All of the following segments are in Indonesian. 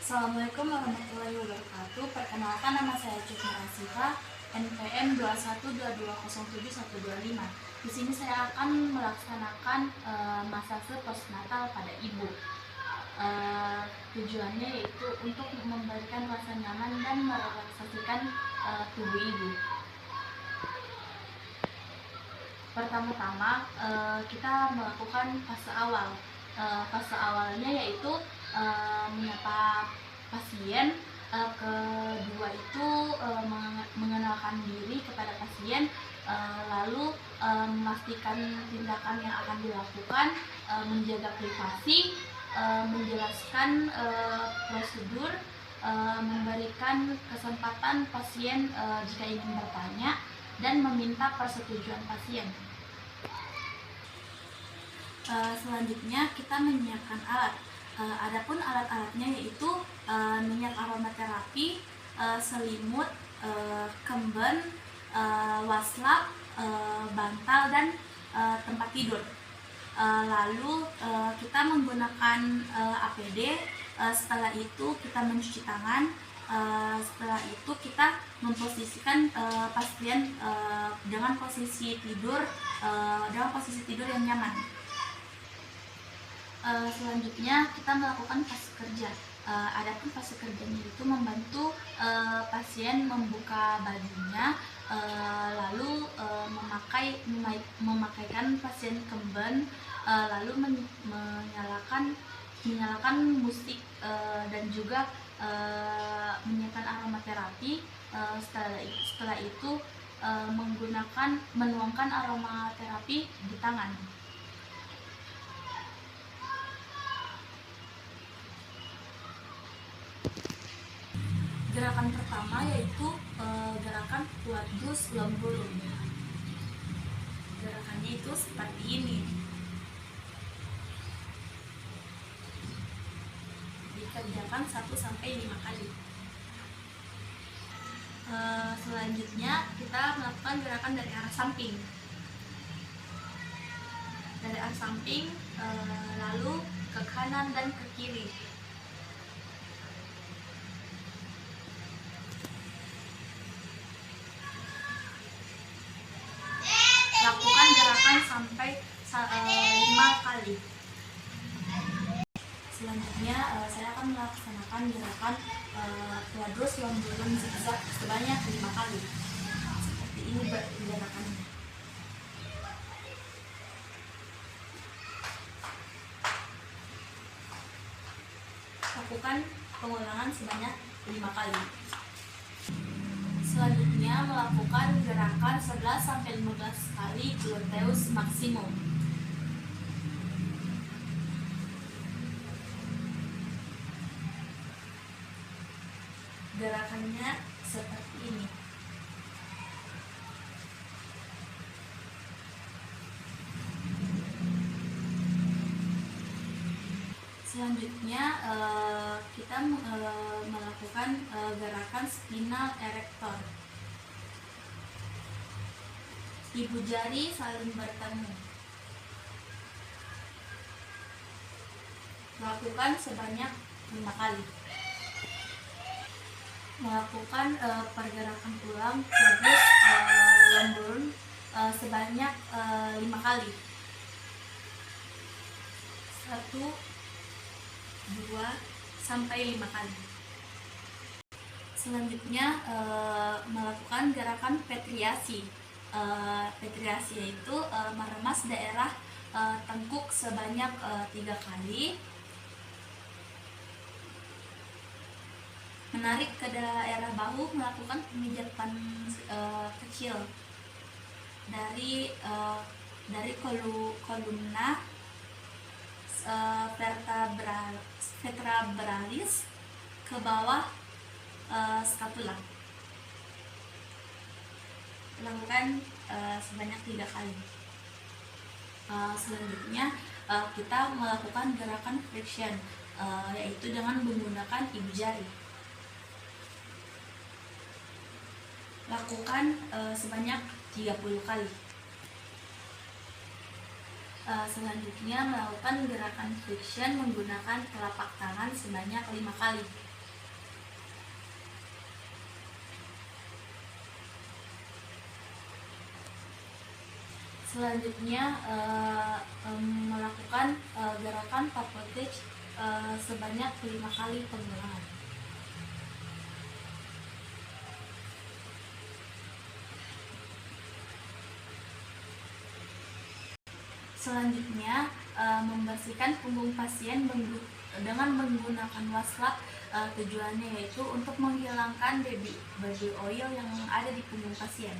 Assalamualaikum warahmatullahi wabarakatuh. Perkenalkan, nama saya Cut Marasifa, NPM 212207125. Di sini saya akan melaksanakan masase postnatal pada ibu. Tujuannya yaitu untuk memberikan rasa nyaman dan merelaksasikan tubuh ibu. Pertama-tama kita melakukan fase awal. Fase awalnya yaitu menyapa pasien. Kedua itu mengenalkan diri kepada pasien, lalu memastikan tindakan yang akan dilakukan, menjaga privasi, menjelaskan prosedur, memberikan kesempatan pasien jika ingin bertanya, dan meminta persetujuan pasien. Selanjutnya kita menyiapkan alat. Adapun alat-alatnya yaitu minyak aromaterapi, selimut, kemben, waslap, bantal, dan tempat tidur. Lalu kita menggunakan APD. Setelah itu kita mencuci tangan. Setelah itu kita memposisikan pasien dengan posisi tidur yang nyaman. Selanjutnya kita melakukan fase kerja. Adapun fase kerjanya itu membantu pasien membuka bajunya, lalu memakaikan pasien kemben, lalu menyalakan musik, dan juga menyiapkan aromaterapi. Setelah itu menuangkan aromaterapi di tangan. Gerakan pertama yaitu gerakan quadrus lumborum. Gerakannya itu seperti ini. Dikerjakan 1-5 kali. Selanjutnya kita melakukan gerakan dari arah samping. Dari arah samping, lalu ke kanan dan ke kiri. Lakukan gerakan sampai 5 kali. Selanjutnya saya akan melaksanakan gerakan quadrus lumborum zigzag sebanyak 5 kali. Seperti ini gerakannya. Lakukan pengulangan sebanyak 5 kali. Selanjutnya melakukan gerakan 11-15 kali gluteus maksimum. Gerakannya seperti ini. Selanjutnya kita melakukan gerakan spinal erector. Ibu jari saling bertemu. Lakukan sebanyak 5 kali. Melakukan pergerakan ulang quadrus lumborum sebanyak 5 kali. 1-2-5 kali. Selanjutnya melakukan gerakan petriasi. Petriasi yaitu meremas daerah tengkuk sebanyak 3 kali. Menarik ke daerah bahu, melakukan pemijatan kecil dari kolumna vertebralis ke bawah scapula. Lakukan sebanyak 3 kali. Selanjutnya kita melakukan gerakan friction, yaitu dengan menggunakan ibu jari. Lakukan sebanyak 30 kali. Selanjutnya melakukan gerakan friction menggunakan telapak tangan sebanyak 5 kali. Selanjutnya melakukan gerakan tapotage sebanyak 5 kali pengulangan. Selanjutnya membersihkan punggung pasien dengan menggunakan washcloth. Tujuannya yaitu untuk menghilangkan baby oil yang ada di punggung pasien.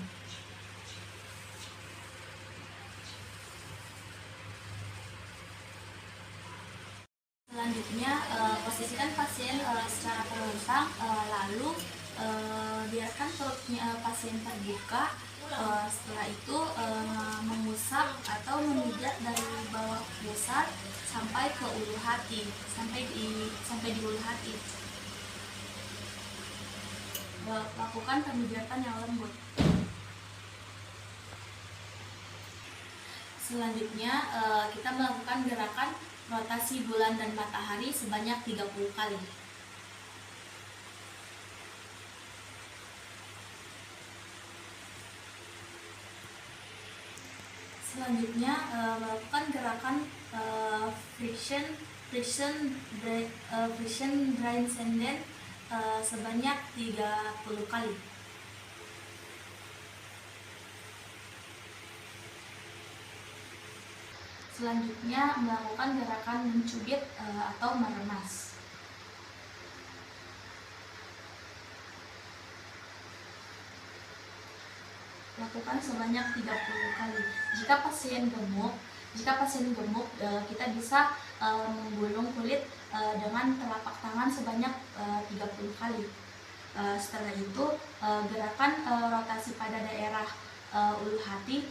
Selanjutnya posisikan pasien secara terlentang, lalu biarkan perutnya pasien terbuka. Setelah itu mengusap atau memijat dari bawah pusar sampai ke ulu hati, sampai di ulu hati. Lakukan pemijatan yang lembut. Selanjutnya kita melakukan gerakan rotasi bulan dan matahari sebanyak 30 kali. Selanjutnya melakukan gerakan friction drain senden sebanyak 30 kali. Selanjutnya melakukan gerakan mencubit atau meremas. Lakukan sebanyak 30 kali. Jika pasien gemuk, kita bisa menggulung kulit dengan telapak tangan sebanyak 30 kali. Setelah itu gerakan rotasi pada daerah ulu hati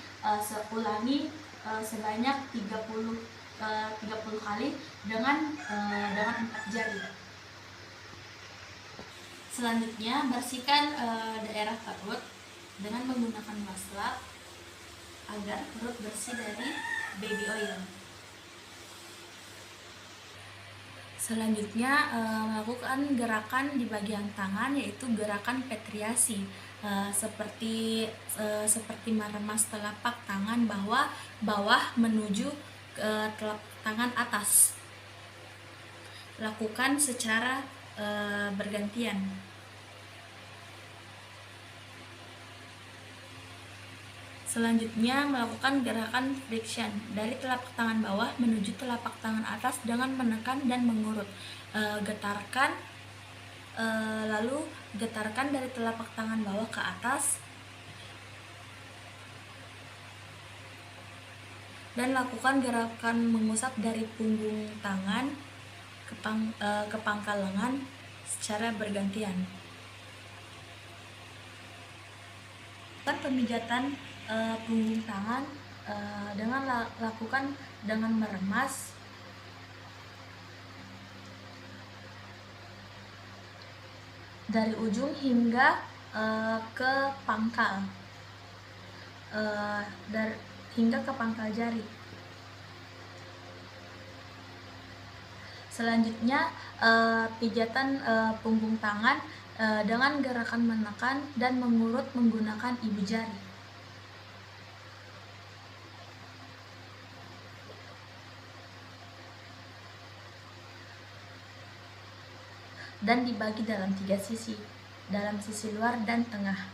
ulangi sebanyak 30 kali dengan 4 jari. Selanjutnya bersihkan daerah perut dengan menggunakan washcloth agar perut bersih dari baby oil. Selanjutnya melakukan gerakan di bagian tangan, yaitu gerakan petriasi, seperti meremas telapak tangan bawah menuju ke telapak tangan atas. Lakukan secara bergantian. Selanjutnya melakukan gerakan friction dari telapak tangan bawah menuju telapak tangan atas dengan menekan dan mengurut. Lalu getarkan dari telapak tangan bawah ke atas dan lakukan gerakan mengusap dari punggung tangan ke pangkal lengan secara bergantian. Pemijatan punggung tangan lakukan dengan meremas dari ujung hingga ke pangkal jari. Selanjutnya pijatan punggung tangan dengan gerakan menekan dan mengurut menggunakan ibu jari. Dan dibagi dalam 3 sisi, dalam sisi luar dan tengah.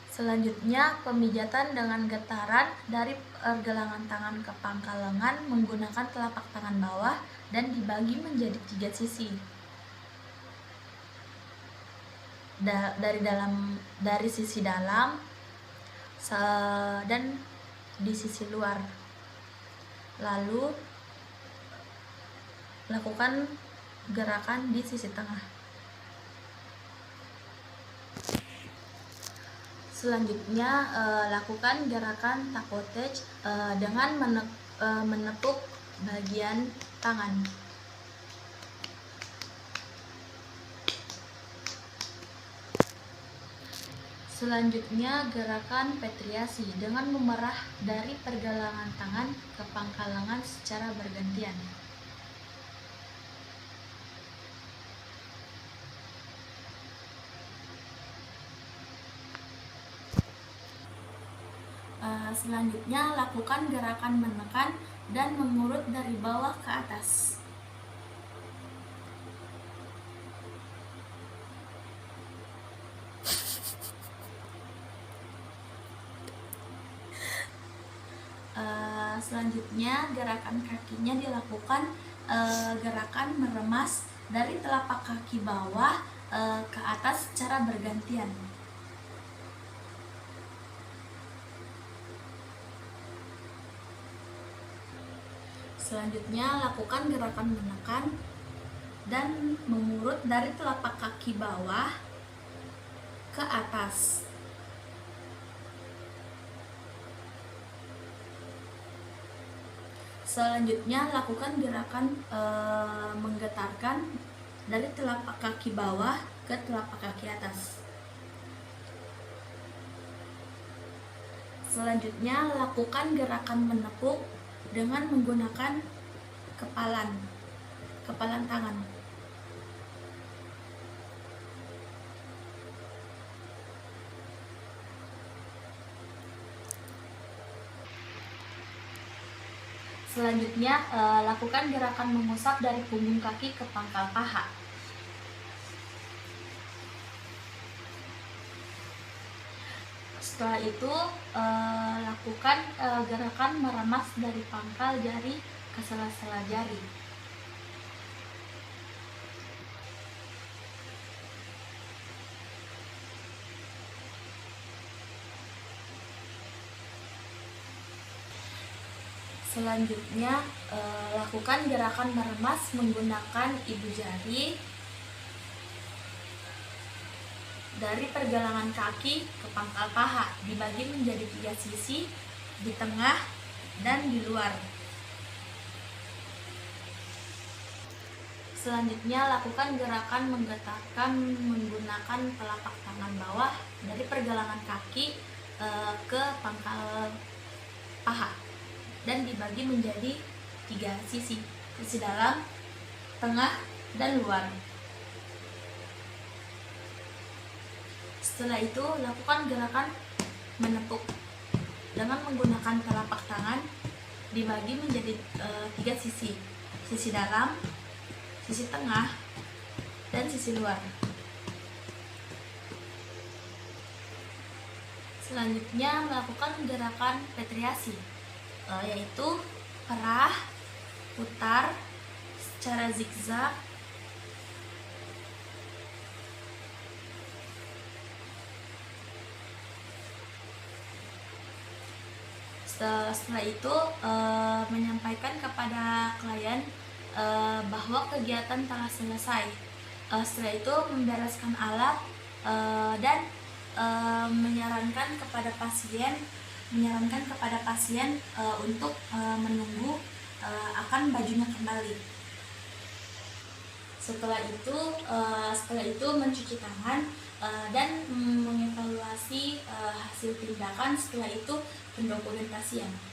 Selanjutnya pemijatan dengan getaran dari pergelangan tangan ke pangkal lengan menggunakan telapak tangan bawah dan dibagi menjadi 3 sisi. Dari sisi dalam dan di sisi luar. Lalu lakukan gerakan di sisi tengah. Selanjutnya lakukan gerakan tapotage dengan menepuk bagian tangan. Selanjutnya gerakan petriasi dengan memerah dari pergelangan tangan ke pangkal lengan secara bergantian. Selanjutnya, lakukan gerakan menekan dan mengurut dari bawah ke atas. Selanjutnya, gerakan kakinya dilakukan gerakan meremas dari telapak kaki bawah ke atas secara bergantian. Selanjutnya, lakukan gerakan menekan dan mengurut dari telapak kaki bawah ke atas. Selanjutnya, lakukan gerakan menggetarkan dari telapak kaki bawah ke telapak kaki atas. Selanjutnya, lakukan gerakan menepuk dengan menggunakan kepalan tangan. Selanjutnya, lakukan gerakan mengusap dari punggung kaki ke pangkal paha. Setelah itu, lakukan gerakan meremas dari pangkal jari ke sela-sela jari. Selanjutnya, lakukan gerakan meremas menggunakan ibu jari dari pergelangan kaki ke pangkal paha, dibagi menjadi 3 sisi, di tengah dan di luar. Selanjutnya, lakukan gerakan menggetarkan menggunakan telapak tangan bawah dari pergelangan kaki ke pangkal paha dan dibagi menjadi 3 sisi, sisi dalam, tengah, dan luar. Setelah itu, lakukan gerakan menepuk dengan menggunakan telapak tangan dibagi menjadi 3 sisi, sisi dalam, sisi tengah, dan sisi luar. Selanjutnya, melakukan gerakan petriasi, yaitu perah, putar secara zigzag, setelah itu menyampaikan kepada klien bahwa kegiatan telah selesai. Setelah itu membereskan alat dan menyarankan kepada pasien untuk menunggu akan bajunya kembali. Setelah itu mencuci tangan dan mengevaluasi hasil tindakan. Setelah itu pendokumentasian.